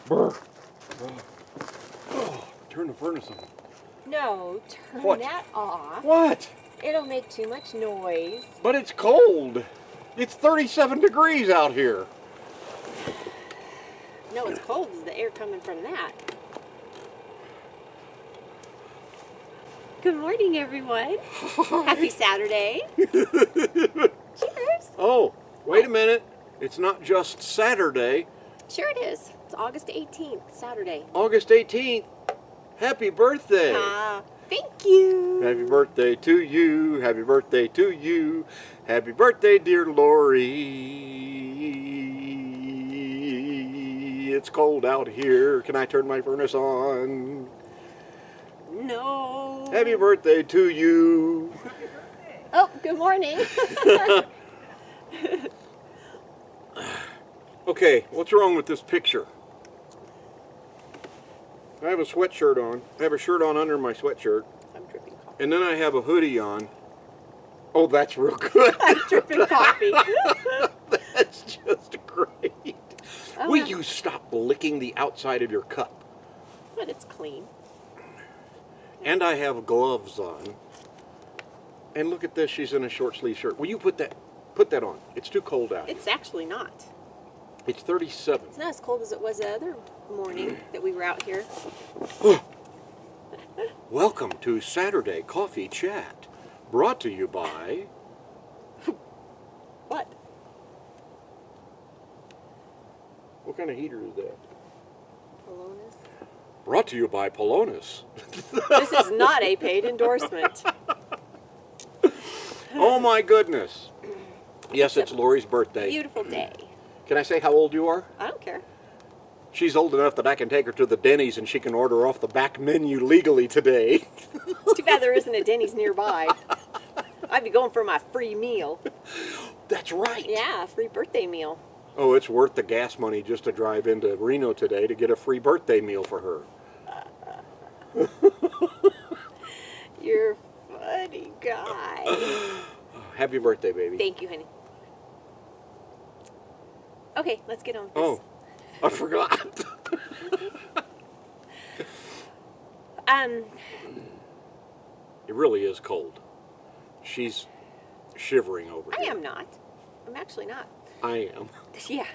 Brr. Oh, turn the furnace on. No, turn What? that off. What? It'll make too much noise. But it's cold. It's 37 degrees out here. No, it's cold. Is the air coming from that? Good morning, everyone. Happy Saturday. Cheers. Oh, wait a minute. It's not just Saturday. Sure it is. It's August 18th, Saturday. August 18th. Happy birthday. Thank you. Happy birthday to you. Happy birthday to you. Happy birthday, dear Lori. It's cold out here. Can I turn my furnace on? No. Happy birthday to you. Oh, good morning. Okay, what's wrong with this picture? I have a sweatshirt on. I have a shirt on under my sweatshirt. I'm dripping coffee. And then I have a hoodie on. Oh, that's real good. I'm dripping coffee. That's just great. Oh, Will you stop licking the outside of your cup? But it's clean. And I have gloves on. And look at this, she's in a short sleeve shirt. Will you put that on? It's too cold out. It's actually not. It's 37. It's not as cold as it was the other morning that we were out here. Welcome to Saturday Coffee Chat, brought to you by... What? What kind of heater is that? Polonus? Brought to you by Polonus. This is not a paid endorsement. Oh my goodness. Yes, it's Lori's birthday. Beautiful day. Can I say how old you are? I don't care. She's old enough that I can take her to the Denny's and she can order off the back menu legally today. Too bad there isn't a Denny's nearby. I'd be going for my free meal. That's right. Yeah, free birthday meal. Oh, it's worth the gas money just to drive into Reno today to get a free birthday meal for her. You're a funny guy. Happy birthday, baby. Thank you, honey. Okay, let's get on with this. Oh, I forgot. It really is cold. She's shivering over I here. am not. I'm actually not. I am. Yeah.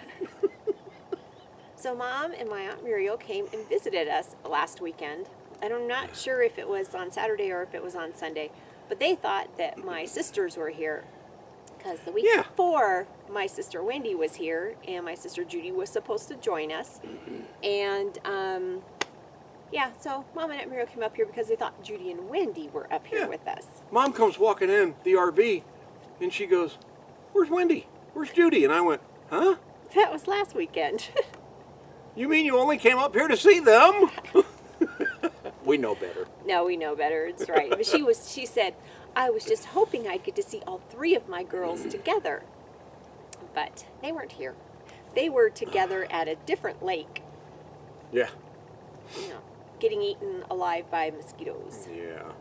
So Mom and my Aunt Muriel came and visited us last weekend. And I'm not sure if it was on Saturday or if it was on Sunday. But they thought that my sisters were here. Because the week before, my sister Wendy was here. And my sister Judy was supposed to join us. And, yeah, so Mom and Aunt Muriel came up here because they thought Judy and Wendy were up here with us. Mom comes walking in the RV and she goes, "Where's Wendy? Where's Judy?" And I went, "Huh? That was last weekend." You mean you only came up here to see them?" We know better. No, we know better. It's right. But she said, "I was just hoping I'd get to see all three of my girls together." But they weren't here. They were together at a different lake, Yeah. you know, getting eaten alive by mosquitoes. Yeah.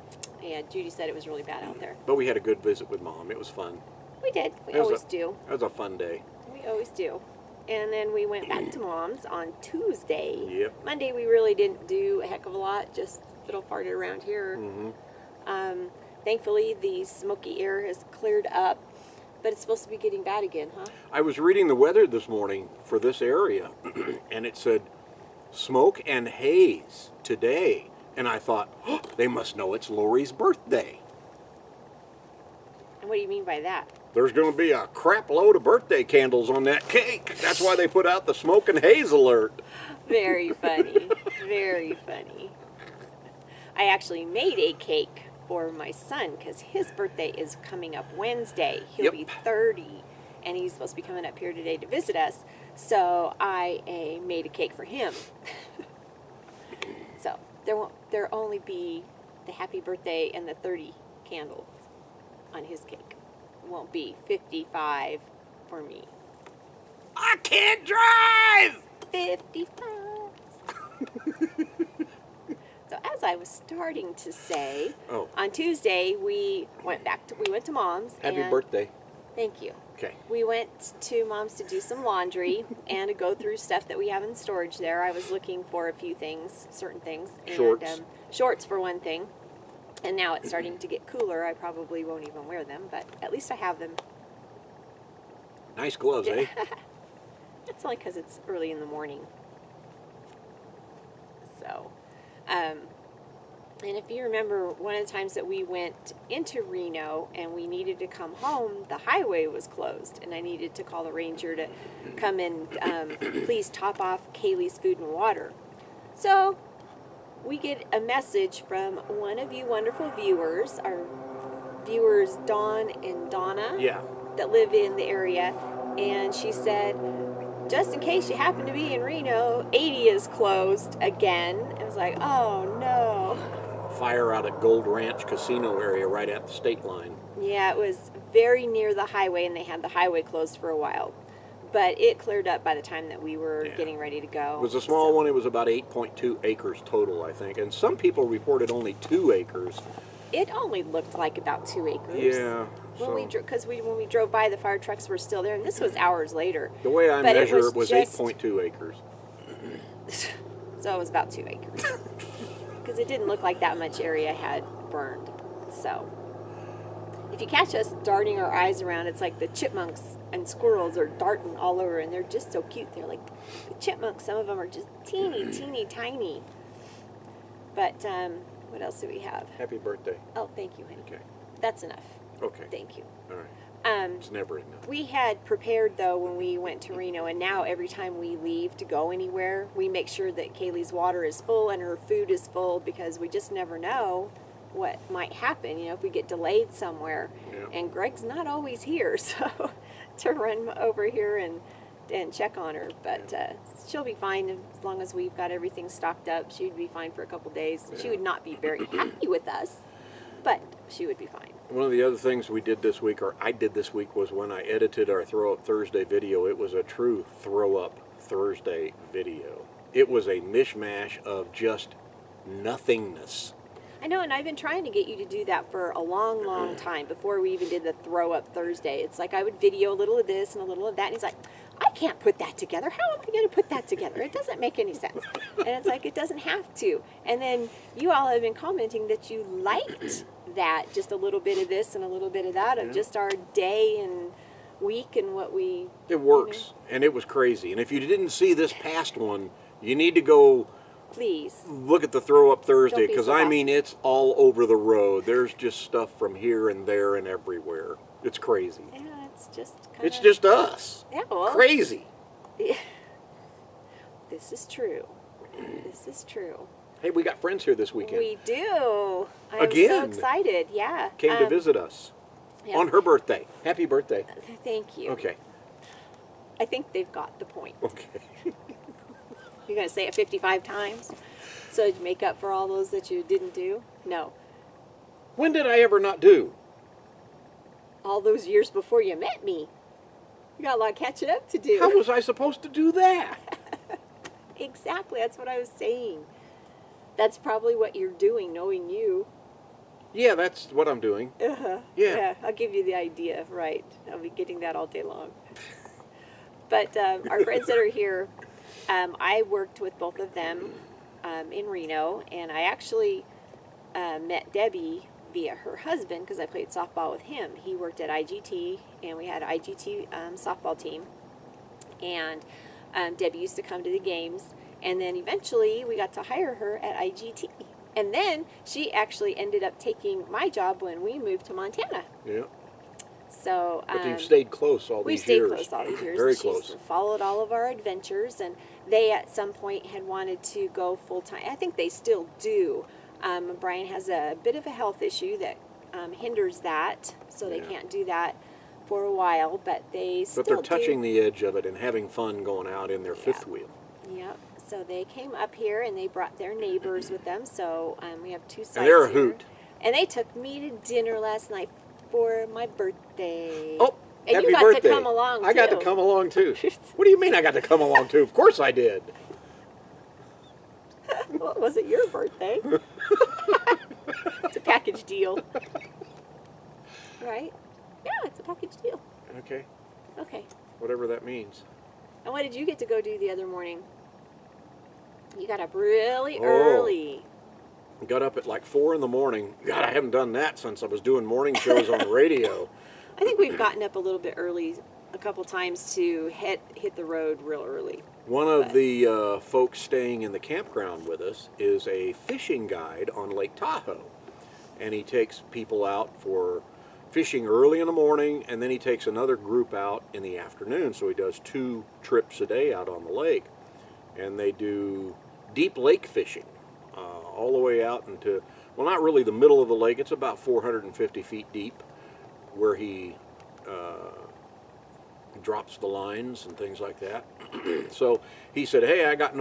And Judy said it was really bad out there. But we had a good visit with Mom. It was fun. We did. We It was always do. It was a fun day. We always do. And then we went back to Mom's on Tuesday. Yep. Monday we really didn't do a heck of a lot, just fiddle farted around here. Thankfully the smoky air has cleared up, but it's supposed to be getting bad again, huh? I was reading the weather this morning for this area, and it said smoke and haze today. And I thought, oh, they must know it's Lori's birthday. And what do you mean by that? There's going to be a crap load of birthday candles on that cake. That's why they put out the smoke and haze alert. Very funny. Very funny. I actually made a cake for my son because his birthday is coming up Wednesday. He'll be 30, and he's supposed to be coming up here today to visit us. So I made a cake for him. So there'll only be the happy birthday and the 30 candles on his cake. It won't be 55 for me. I can't drive! 55. So as I was starting to say, on Tuesday we went to Mom's. Happy birthday. Thank you. Okay. We went to Mom's to do some laundry and to go through stuff that we have in storage there. I was looking for a few things, certain things. And, Shorts. Shorts for one thing. And now it's starting to get cooler. I probably won't even wear them, but at least I have them. Nice gloves, eh? It's only because it's early in the morning. So, and if you remember, one of the times that we went into Reno and we needed to come home, the highway was closed, and I needed to call the ranger to come and please top off Kaylee's food and water. So we get a message from one of you wonderful viewers, our viewers Dawn and Donna, Yeah. that live in the area, and she said, just in case you happen to be in Reno, 80 is closed again. It was like, oh no. Fire out at Gold Ranch Casino area right at the state line. Yeah, it was very near the highway, and they had the highway closed for a while. But it cleared up by the time that we were getting ready to go. It was a small one. It was about 8.2 acres total, I think. And some people reported only 2 acres. It only looked like about 2 acres. Yeah. When we drove by, the fire trucks were still there, and this was hours later. The way I measure it was just 8.2 acres. So it was about 2 acres. Because it didn't look like that much area had burned. So if you catch us darting our eyes around, it's like the chipmunks and squirrels are darting all over, and they're just so cute. They're like the chipmunks. Some of them are just teeny tiny. But what else do we have? Happy birthday. Oh, thank you, honey. Okay. That's enough. Okay. Thank you. All right. It's never enough. We had prepared, though, when we went to Reno, and now every time we leave to go anywhere, we make sure that Kaylee's water is full and her food is full, because we just never know what might happen, you know, if we get delayed somewhere. Yeah. And Greg's not always here, so to run over here and check on her. But she'll be fine as long as we've got everything stocked up. She would be fine for a couple days. Yeah. She would not be very happy with us, but she would be fine. One of the other things we did this week, or I did this week, was when I edited our Throw Up Thursday video. It was a true Throw Up Thursday video. It was a mishmash of just nothingness. I know, and I've been trying to get you to do that for a long time before we even did the Throw Up Thursday. It's like I would video a little of this and a little of that, and he's like, I can't put that together. How am I going to put that together? It doesn't make any sense. And it's like, it doesn't have to. And then you all have been commenting that you liked that, just a little bit of this and a little bit of that, of just our day and week and what we... It works, and it was crazy. And if you didn't see this past one, you need to go... Please. Look at the Throw Up Thursday, because so I mean, it's all over the road. There's just stuff from here and there and everywhere. It's crazy. Yeah, it's just kind of... It's just us. Yeah, well... Crazy. Yeah. This is true. This is true. Hey, we got friends here this weekend. We do. I'm Again. so excited. Yeah. Came to visit us yeah. on her birthday. Happy birthday. Thank you. Okay. I think they've got the point. Okay. You're going to say it 55 times? So to make up for all those that you didn't do? No. When did I ever not do? All those years before you met me. You got a lot of catching up to do. How was I supposed to do that? Exactly. That's what I was saying. That's probably what you're doing, knowing you. Yeah, that's what I'm doing. Uh-huh. Yeah. I'll give you the idea. Right. I'll be getting that all day long. But our friends that are here, I worked with both of them in Reno, and I actually met Debbie via her husband because I played softball with him. He worked at IGT, and we had an IGT softball team. And Debbie used to come to the games, and then eventually we got to hire her at IGT. And then she actually ended up taking my job when we moved to Montana. Yeah. So But you've stayed close all these we've years. stayed close all these years. Very She's close. followed all of our adventures, and they at some point had wanted to go full time. I think they still do. Brian has a bit of a health issue that hinders that, so they can't do that for a while. But they still But they're touching the edge of it and having fun going out in their fifth wheel. Yep. So they came up here and they brought their neighbors with them. So we have two sites And they're a here. hoot. And they took me to dinner last night for my birthday. Oh, and happy you got birthday. to come along, I got to too. come along, too. What do you mean I got to come along, too? Of course I did. Well, was it your birthday? It's a package deal. Right? Yeah, it's a package deal. Okay. Okay. Whatever that means. And what did you get to go do the other morning? You got up really Oh. early. Got up at like 4 in the morning. God, I haven't done that since I was doing morning shows on the radio. I think we've gotten up a little bit early a couple times to hit the road real early. One of the folks staying in the campground with us is a fishing guide on Lake Tahoe. And he takes people out for fishing early in the morning, and then he takes another group out in the afternoon. So he does 2 trips a day out on the lake. And they do deep lake fishing all the way out into, well, not really the middle of the lake. It's about 450 feet deep where he drops the lines and things like that. So he said, hey, I got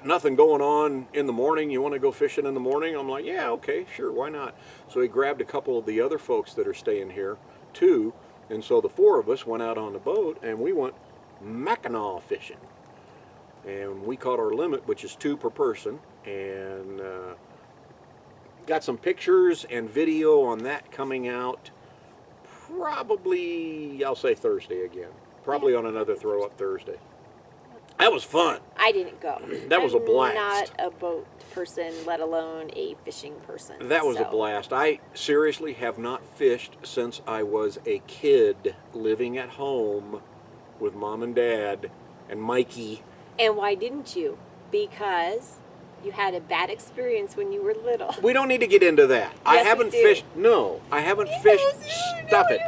nothing going on in the morning. You want to go fishing in the morning? I'm like, yeah, okay, sure, why not? So he grabbed a couple of the other folks that are staying here too, and so the 4 of us went out on the boat and we went Mackinaw fishing. And we caught our limit, which is 2 per person, and got some pictures and video on that coming out probably, I'll say Thursday again. Probably on another Throw Up Thursday. That was fun. I didn't go. That was a I'm blast. not a boat person, let alone a fishing person. That was a blast. I seriously have not fished since I was a kid living at home with Mom and Dad and Mikey. And why didn't you? Because you had a bad experience when you were little. We don't need to get into that. I Yes, we haven't do. fished. No, I haven't fished. Stop it.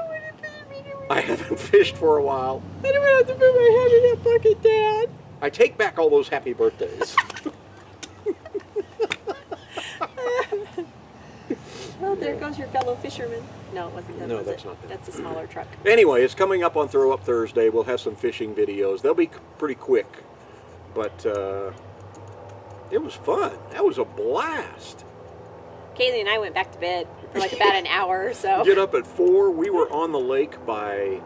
I haven't fished for a while. I don't have to put my head in that bucket, Dad. I take back all those happy birthdays. Oh, there goes your fellow fisherman. No, it wasn't that. No, was that's it? not that. That's a smaller truck. Anyway, it's coming up on Throw Up Thursday. We'll have some fishing videos. They'll be pretty quick, but it was fun. That was a blast. Kaylee and I went back to bed for like about an hour or so. Get up at 4. We were on the lake by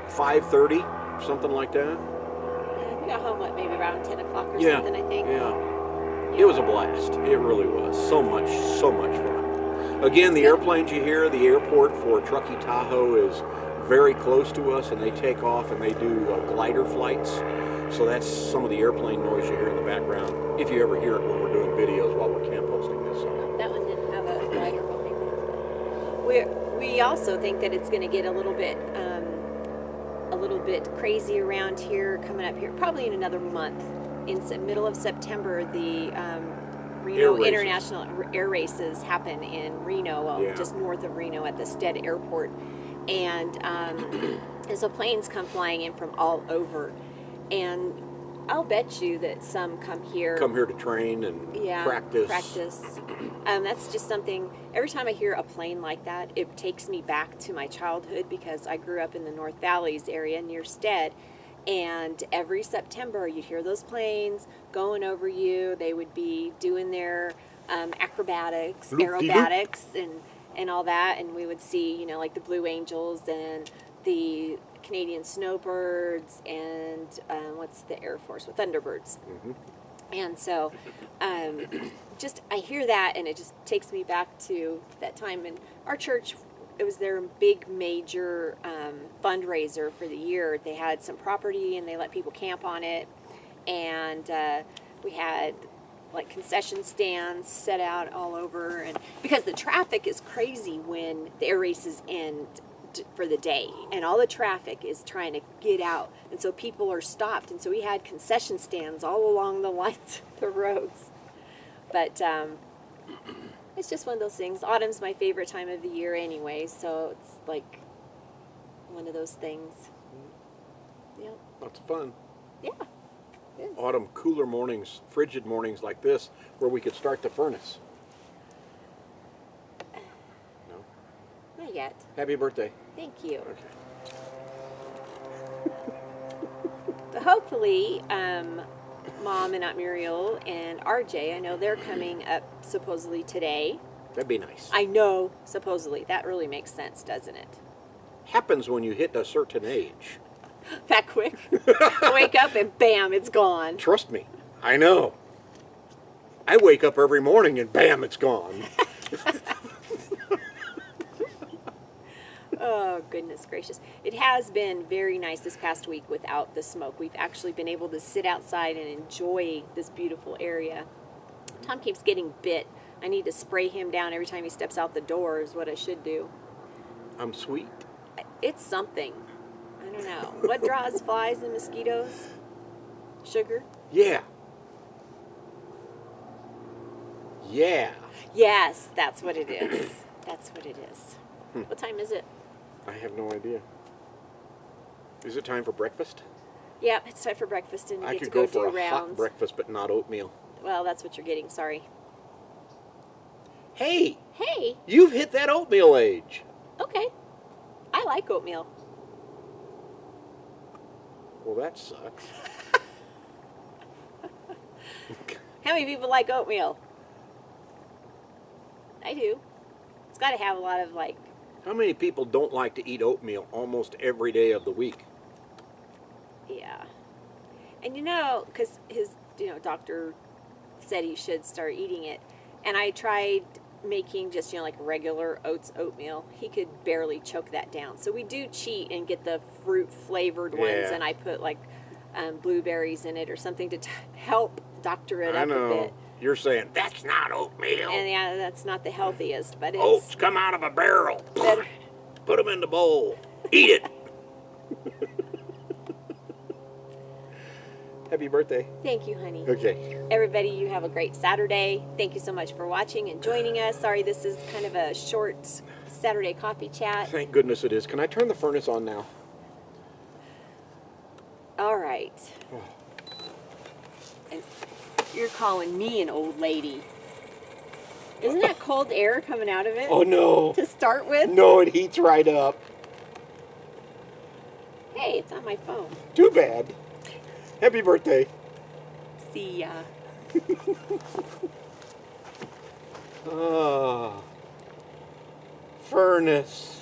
5:30, something like that. We got home, what, maybe around 10 o'clock or Yeah, something, I think. yeah. It was a blast. It really was. So much fun. Again, the airplanes you hear, the airport for Truckee Tahoe is very close to us, and they take off and they do glider flights. So that's some of the airplane noise you hear in the background, if you ever hear it when we're doing videos while we're camp hosting this. That one didn't have a glider behind it. We also think that it's going to get a little bit crazy around here, coming up here, probably in another month. In the middle of September, the Reno International Air Races happen in Reno, well, just north of Reno at the Stead Airport. And so planes come flying in from all over. And I'll bet you that some come here to train and practice. That's just something, every time I hear a plane like that, it takes me back to my childhood because I grew up in the North Valleys area near Stead. And every September, you'd hear those planes going over you. They would be doing their acrobatics, aerobatics, and all that. And we would see, like the Blue Angels and the Canadian Snowbirds and what's the Air Force with Thunderbirds. Mm-hmm. And so just I hear that and it just takes me back to that time. And our church, it was their big major fundraiser for the year. They had some property and they let people camp on it. And we had like concession stands set out all over. And because the traffic is crazy when the air races end for the day and all the traffic is trying to get out. And so people are stopped. And so we had concession stands all along the lines of the roads. But it's just one of those things. Autumn's my favorite time of the year anyway, so it's like one of those things. Yeah. Lots of fun. Yeah. It is. Autumn, cooler mornings, frigid mornings like this, where we could start the furnace. No? Not yet. Happy birthday. Thank you. Okay. But hopefully, Mom and Aunt Muriel and RJ, I know they're coming up supposedly today. That'd be nice. I know, supposedly. That really makes sense, doesn't it? Happens when you hit a certain age. That quick. Wake up and bam, it's gone. Trust me, I know. I wake up every morning and bam, it's gone. Oh, goodness gracious. It has been very nice this past week without the smoke. We've actually been able to sit outside and enjoy this beautiful area. Tom keeps getting bit. I need to spray him down every time he steps out the door is what I should do. I'm sweet. It's something. I don't know. What draws flies and mosquitoes? Sugar? Yeah. Yeah. Yes, that's what it is. That's what it is. What time is it? I have no idea. Is it time for breakfast? Yeah, it's time for breakfast and you I get to could go go for do a hot rounds. breakfast, but not oatmeal. Well, that's what you're getting, sorry. Hey, Hey, you've hit that oatmeal age. okay. I like oatmeal. Well, that sucks. How many people like oatmeal? I do. It's got to have a lot of like, How many people don't like to eat oatmeal almost every day of the week? yeah. And you know, because his, doctor said he should start eating it. And I tried making just, like regular oats oatmeal. He could barely choke that down. So we do cheat and get the fruit flavored ones. Yeah. And I put like blueberries in it or something to help doctor it I up a know. bit. You're saying, that's not oatmeal. And yeah, that's not the healthiest, but it's Oats come out of a barrel. better. Put them in the bowl. Eat it. Happy birthday. Thank you, honey. Okay. Everybody, you have a great Saturday. Thank you so much for watching and joining us. Sorry, this is kind of a short Saturday coffee chat. Thank goodness it is. Can I turn the furnace on now? All right. And you're calling me an old lady. Isn't that cold air coming out of it? Oh, no. To start with? No, it heats right up. Hey, it's on my phone. Too bad. Happy birthday. See ya. Ah. Furnace.